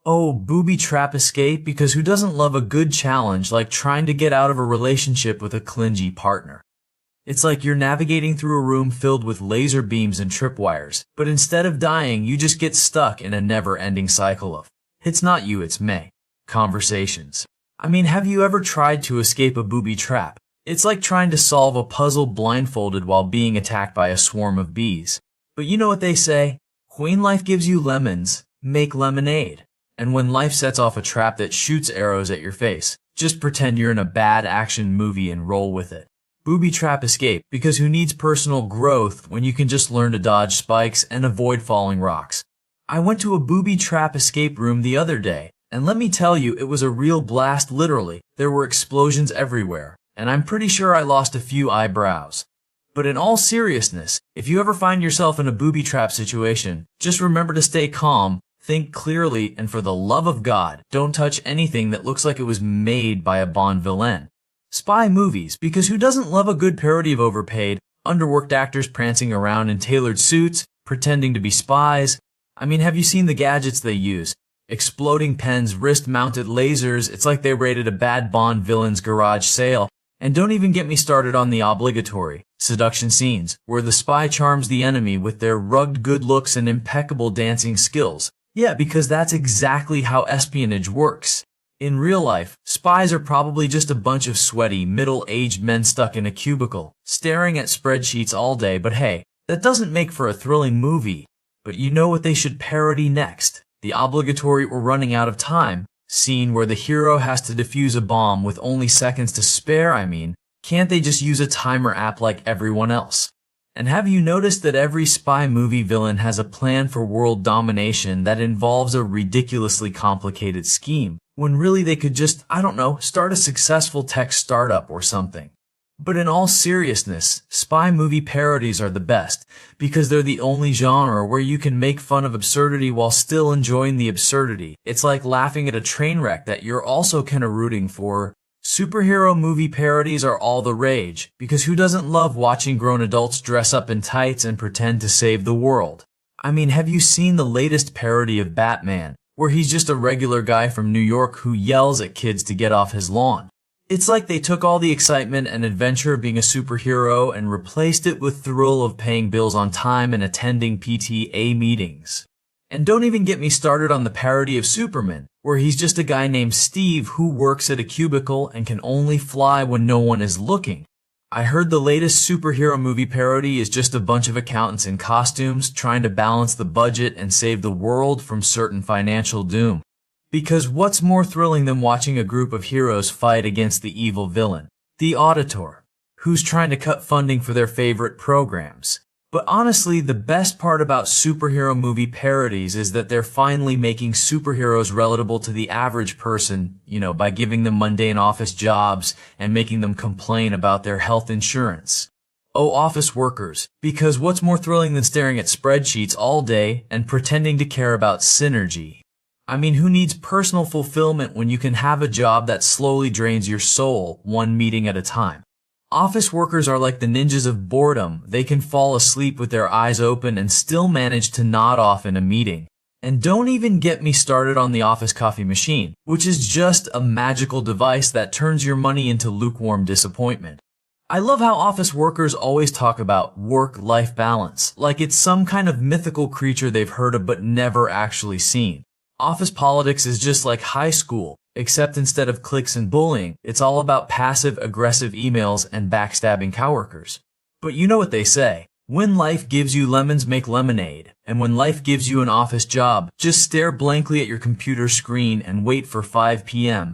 Oh, booby trap escape, because who doesn't love a good challenge like trying to get out of a relationship with a clingy partner? It's like you're navigating through a room filled with laser beams and tripwires, but instead of dying, you just get stuck in a never-ending cycle of "it's not you, it's me" conversations. I mean, have you ever tried to escape a booby trap? It's like trying to solve a puzzle blindfolded while being attacked by a swarm of bees. But you know what they say? When life gives you lemons, make lemonade. And when life sets off a trap that shoots arrows at your face, just pretend you're in a bad action movie and roll with it. Booby trap escape, because who needs personal growth when you can just learn to dodge spikes and avoid falling rocks? I went to a booby trap escape room the other day, and let me tell you, it was a real blast literally. There were explosions everywhere, and I'm pretty sure I lost a few eyebrows. But in all seriousness, if you ever find yourself in a booby trap situation, just remember to stay calm, think clearly, and for the love of God, don't touch anything that looks like it was made by a Bond villain. Spy movies, because who doesn't love a good parody of overpaid, underworked actors prancing around in tailored suits, pretending to be spies? I mean, have you seen the gadgets they use? Exploding pens, wrist-mounted lasers, it's like they raided a bad Bond villain's garage sale. And don't even get me started on the obligatory seduction scenes, where the spy charms the enemy with their rugged good looks and impeccable dancing skills. Yeah, because that's exactly how espionage works. In real life, spies are probably just a bunch of sweaty, middle-aged men stuck in a cubicle, staring at spreadsheets all day, but hey, that doesn't make for a thrilling movie. But you know what they should parody next? The obligatory "we're running out of time" scene where the hero has to defuse a bomb with only seconds to spare. I mean, can't they just use a timer app like everyone else? And have you noticed that every spy movie villain has a plan for world domination that involves a ridiculously complicated scheme, when really they could just, I don't know, start a successful tech startup or something? But in all seriousness, spy movie parodies are the best, because they're the only genre where you can make fun of absurdity while still enjoying the absurdity. It's like laughing at a train wreck that you're also kinda rooting for. Superhero movie parodies are all the rage, because who doesn't love watching grown adults dress up in tights and pretend to save the world? I mean, have you seen the latest parody of Batman, where he's just a regular guy from New York who yells at kids to get off his lawn? It's like they took all the excitement and adventure of being a superhero and replaced it with thrill of paying bills on time and attending PTA meetings. And don't even get me started on the parody of Superman, where he's just a guy named Steve who works at a cubicle and can only fly when no one is looking. I heard the latest superhero movie parody is just a bunch of accountants in costumes trying to balance the budget and save the world from certain financial doom. Because what's more thrilling than watching a group of heroes fight against the evil villain, the auditor, who's trying to cut funding for their favorite programs? But honestly, the best part about superhero movie parodies is that they're finally making superheroes relatable to the average person, by giving them mundane office jobs and making them complain about their health insurance. Oh, office workers, because what's more thrilling than staring at spreadsheets all day and pretending to care about synergy? I mean, who needs personal fulfillment when you can have a job that slowly drains your soul, one meeting at a time? Office workers are like the ninjas of boredom. They can fall asleep with their eyes open and still manage to nod off in a meeting. And don't even get me started on the office coffee machine, which is just a magical device that turns your money into lukewarm disappointment. I love how office workers always talk about work-life balance, like it's some kind of mythical creature they've heard of but never actually seen. Office politics is just like high school, except instead of cliques and bullying, it's all about passive-aggressive emails and backstabbing coworkers. But you know what they say, when life gives you lemons, make lemonade. And when life gives you an office job, just stare blankly at your computer screen and wait for 5 p.m.